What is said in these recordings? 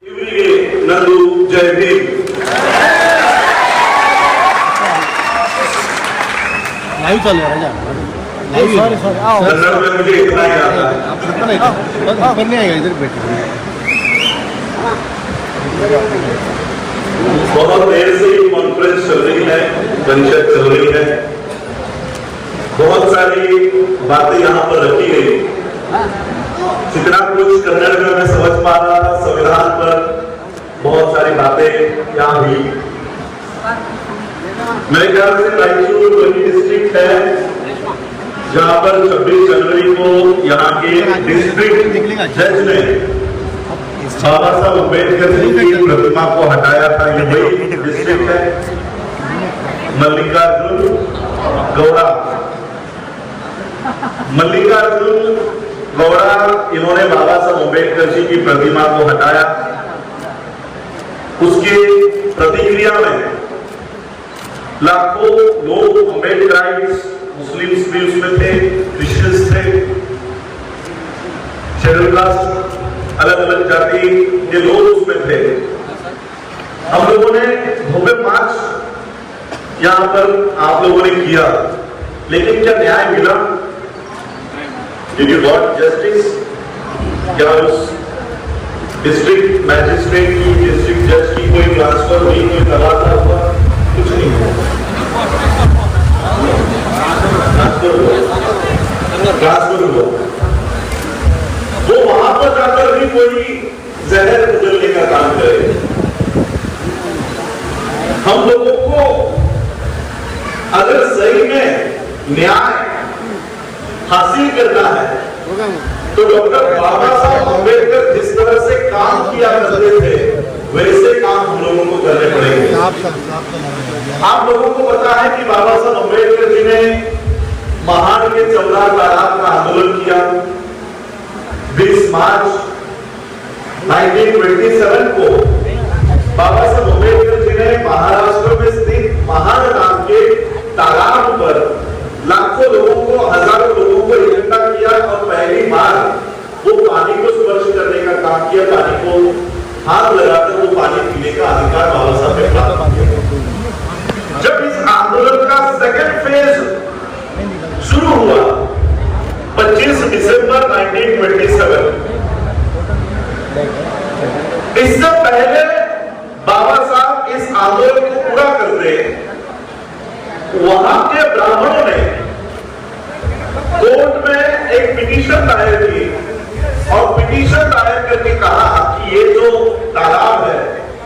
नंदू जय भीम। लाइव चल रहा है लाइव सॉरी कन्नड़ में मुझे इतना ही आता है। ऊपर नहीं आएगा इधर बैठे बहुत देर से ये कॉन्फ्रेंस चल रही है, परिषद चल रही है, बहुत सारी बातें यहाँ पर रखी गई। जितना कुछ कन्नड़ में मैं समझ पा रहा था, संविधान पर बहुत सारी बातें यहाँ हुई। मेरे ख्याल से रायचूर वही डिस्ट्रिक्ट है जहाँ पर 26 जनवरी को यहाँ के डिस्ट्रिक्ट जज ने बाबा साहब अम्बेडकर जी की प्रतिमा को हटाया था। ये वही डिस्ट्रिक्ट है। मल्लिकार्जुन गौड़ा इन्होंने बाबा साहब अम्बेडकर जी की प्रतिमा को हटाया। उसके प्रतिक्रिया में लाखों लोग, अम्बेडकराइट्स, मुस्लिम्स भी उसमें थे, क्रिश्चियंस थे, शेड्यूल कास्ट, अलग अलग जाति के लोग उसमें थे। हम लोगों ने भव्य मार्च यहां पर आप लोगों ने किया, लेकिन क्या न्याय मिला? Did you got justice? क्या उस डिस्ट्रिक्ट मैजिस्ट्रेट की, डिस्ट्रिक्ट जज की कोई ट्रांसफर हुई, कोई तबादला हुआ? कुछ नहीं हुआ। ट्रांसफर हुआ। वो वहां पर जाकर भी कोई जहर उगलने का काम करे। हम लोगों को अगर सही में न्याय हासिल करना है तो डॉक्टर बाबा साहब अम्बेडकर जिस तरह से काम किया करते थे वैसे काम हम लोगों को करने पड़ेंगे। आप लोगों को पता है कि बाबा साहब अम्बेडकर जी ने महाड़ के चौरा तालाब का आंदोलन किया। 20 मार्च 1927 को बाबा साहब अम्बेडकर जी ने महाराष्ट्र में स्थित महाड़ नाम के तालाब पर लाखों लोगों को, हजारों लोगों को इकट्ठा किया और पहली बार वो पानी को स्पर्श करने का काम किया। पानी को हाथ लगाकर वो पानी पीने का अधिकार बाबा साहब ने प्राप्त किया। जब इस आंदोलन का सेकंड फेज शुरू हुआ 25 दिसंबर 1927, इससे पहले बाबा साहब इस आंदोलन को पूरा करते वहां के ब्राह्मणों ने कोर्ट में एक पिटीशन दायर की और पिटीशन दायर करके कहा कि ये जो तालाब है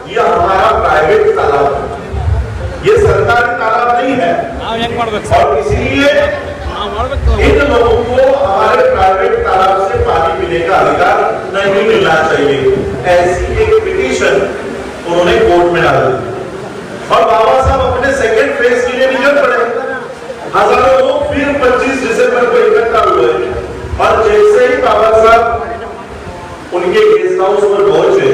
ये हमारा प्राइवेट तालाब है, ये सरकारी तालाब नहीं है और इसलिए इन लोगों को हमारे प्राइवेट तालाब से पानी पीने का अधिकार नहीं मिलना चाहिए। ऐसी एक पिटीशन उन्होंने कोर्ट में डाल दी और बाबा साहब अपने सेकंड फेज के लिए निकल पड़े। हजारों लोग फिर 25 दिसंबर को इकट्ठा हुए और जैसे ही बाबा साहब उनके गेस्ट हाउस पर पहुंचे,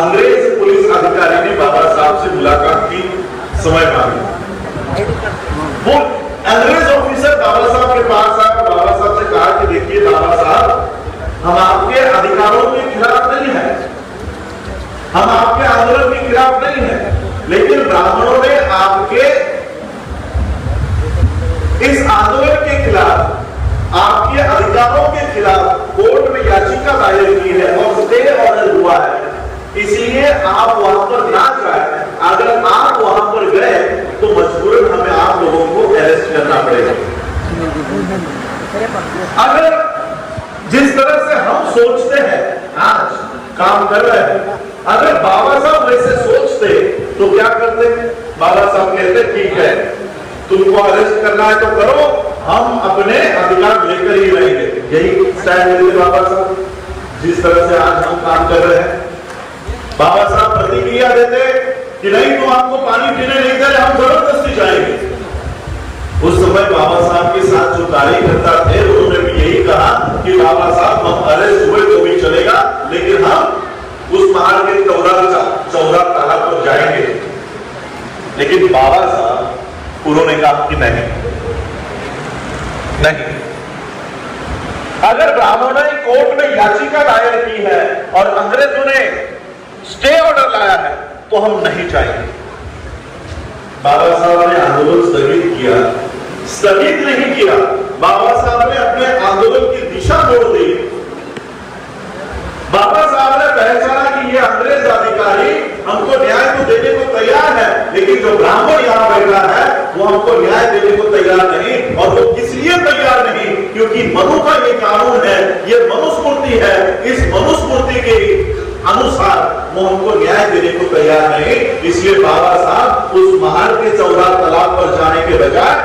अंग्रेज पुलिस अधिकारी ने बाबा साहब से मुलाकात की समय मांगी। वो अंग्रेज ऑफिसर बाबा साहब के पास आकर बाबा साहब से कहा कि देखिए बाबा साहब, हम आपके अधिकारों के खिलाफ नहीं है, हम आपके आंदोलन के खिलाफ नहीं है, लेकिन ब्राह्मणों ने आपके इस आंदोलन के खिलाफ, आपके अधिकारों के खिलाफ कोर्ट में याचिका दायर की है और स्टे ऑर्डर हुआ है, इसलिए आप वहां पर ना जाए। अगर आप वहां पर गए तो मजबूरन हमें आप लोगों को अरेस्ट करना पड़ेगा। अगर जिस तरह से हम सोचते हैं आज काम कर रहे हैं, अगर बाबा साहब वैसे सोचते तो क्या करते? बाबा साहब कहते ठीक है, तुमको अरेस्ट करना है तो करो, हम अपने अधिकार लेकर ही रहेंगे। यही स्टैंड लेते बाबा साहब। जिस तरह से आज हम काम कर रहे हैं, बाबा साहब प्रतिक्रिया देते कि नहीं तुम हमको पानी पीने नहीं दे, हम जबरदस्ती जाएंगे। उस समय बाबा साहब के साथ जो कार्यकर्ता थे उन्होंने भी यही कहा कि बाबा साहब हम अरेस्ट हुए तो भी चलेगा, लेकिन हम उस महाड़ के चौरा तालाब पर जाएंगे। लेकिन बाबा साहब उन्होंने कहा कि नहीं, अगर ब्राह्मणों ने कोर्ट में याचिका दायर की है और अंग्रेजों ने स्टे ऑर्डर लाया है तो हम नहीं चाहेंगे। बाबा साहब ने आंदोलन स्थगित नहीं किया। बाबा साहब ने अपने आंदोलन की दिशा मोड़ दी। बाबा साहब ने पहचाना कि ये अंग्रेज अधिकारी हमको न्याय तो देने को तैयार है, लेकिन जो ब्राह्मण यहाँ बैठा है वो हमको न्याय देने को तैयार नहीं। और वो इसलिए तैयार नहीं क्योंकि मनु का ये कानून है, ये मनुस्मृति है, इस मनुस्मृति के अनुसार वो हमको न्याय देने को तैयार नहीं। इसलिए बाबा साहब उस महल के चौरा तालाब पर जाने के बजाय,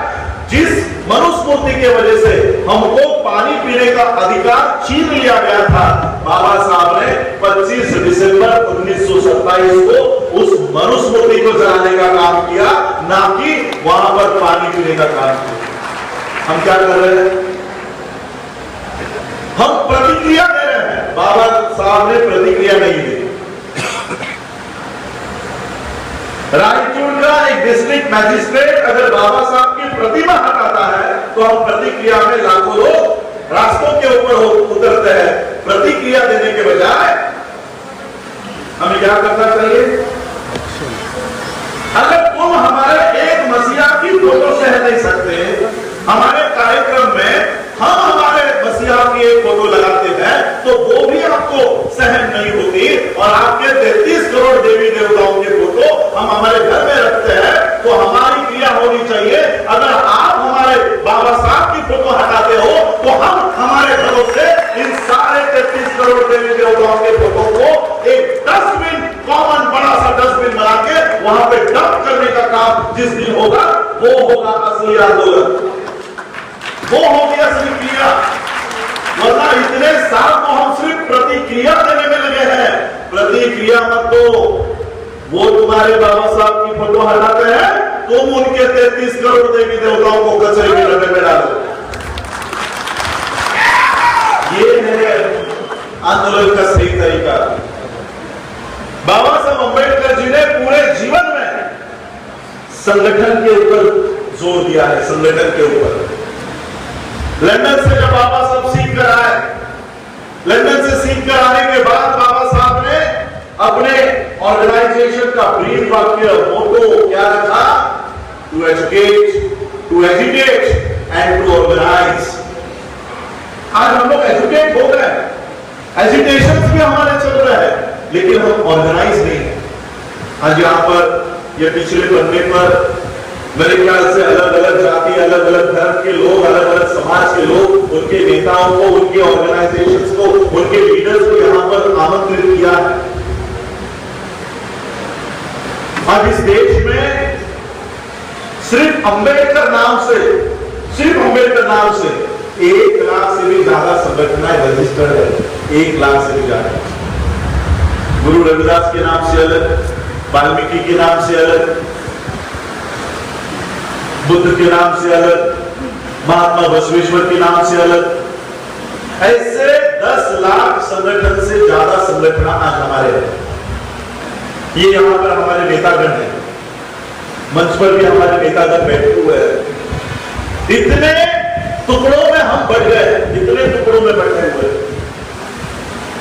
जिस मनुस्मृति के वजह से हमको पानी पीने का अधिकार छीन लिया गया था, बाबा साहब ने 25 दिसंबर 1927 को उस मनुस्मृति को जलाने का काम किया, ना कि वहां पर पानी पीने का काम किया। हम क्या कर रहे हैं? हम प्रतिक्रिया दे रहे हैं। बाबा साहब ने प्रतिक्रिया नहीं दी। रायचूर का एक डिस्ट्रिक्ट मैजिस्ट्रेट अगर बाबा साहब की प्रतिमा हटाता है तो हम प्रतिक्रिया में लाखों लोग रास्तों के ऊपर उतरते हैं। प्रतिक्रिया देने के बजाय हमें क्या करना चाहिए? अगर तुम हमारे एक मसीहा की फोटो सह नहीं सकते, हमारे कार्यक्रम में हम हमारे मसीहा की एक फोटो लगाते हैं तो वो भी आपको सहन नहीं होती, और आपके 33 करोड़ देवी देवताओं के फोटो हम हमारे घर में रखते हैं तो हमारी क्रिया होनी चाहिए। अगर आप हमारे बाबा साहब की फोटो हटाते हो तो हम हमारे घरों से इन सारे 33 करोड़ देवी देवताओं के फोटो को एक डस्टबिन, कॉमन बड़ा सा डस्टबिन बना के वहां पे डंप करने का काम जिस दिन होगा वो होगा असली आंदोलन, वो होगी असली क्रिया। वरना इतने साल को हम सिर्फ प्रतिक्रिया देने में लगे हैं। प्रतिक्रिया मत दो। वो तुम्हारे बाबा साहब की फोटो हटाते हैं, तुम उनके 33 करोड़ देवी देवताओं को कचरे के डब्बे में डालो। ये है आंदोलन का सही तरीका। बाबा साहब अम्बेडकर जी ने पूरे जीवन में संगठन के ऊपर जोर दिया है, संगठन के ऊपर। लंदन से जब बाबा साहब सीख कर आए, लंदन से सीख कर आने के बाद बाबा साहब ने अपने ऑर्गेनाइजेशन का ब्रीफ वाक्य, मोटो क्या रखा? To educate, to educate and to organise. आज हम लोग एजुकेट हो गए, एजुकेशन भी हमारे चल रहे हैं, लेकिन हम ऑर्गेनाइज नहीं है। आज यहाँ पर ये पिछले पन्ने पर मेरे ख्याल से अलग अलग जाति, अलग अलग धर्म के लोग, अलग अलग समाज के लोग, उनके नेताओं को, उनके ऑर्गेनाइजेशंस को, उनके लीडर्स को यहाँ पर आमंत्रित किया है। आज इस देश में सिर्फ अंबेडकर नाम से 1 लाख से भी ज्यादा संगठनें रजिस्टर्ड है। 1 लाख से भी ज्यादा। गुरु रविदास के नाम से अलग, वाल्मीकि के नाम से अलग, बुद्ध के नाम से अलग, महात्मा बसवेश्वर के नाम से अलग, ऐसे 10 लाख संगठन से ज्यादा संगठन आज हमारे हैं। ये यहां पर हमारे नेतागण हैं, मंच पर भी हमारे नेतागण बैठे हुए हैं। इतने टुकड़ों में हम बढ़ गए, इतने टुकड़ों में बैठे हुए।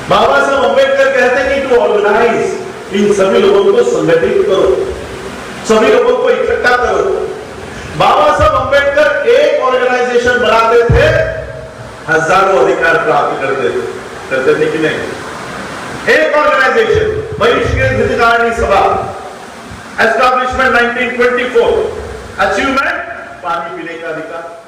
बाबा साहब अम्बेडकर कहते हैं कि टू ऑर्गेनाइज, इन सभी लोगों को संगठित करो, सभी लोगों को इकट्ठा करो। बाबा साहब अम्बेडकर एक ऑर्गेनाइजेशन बनाते थे, हजारों अधिकार प्राप्त करते थे कि नहीं? एक ऑर्गेनाइजेशन, बहिष्कृत हितकारिणी सभा, एस्टैब्लिशमेंट 1924, अचीवमेंट पानी पीने का अधिकार।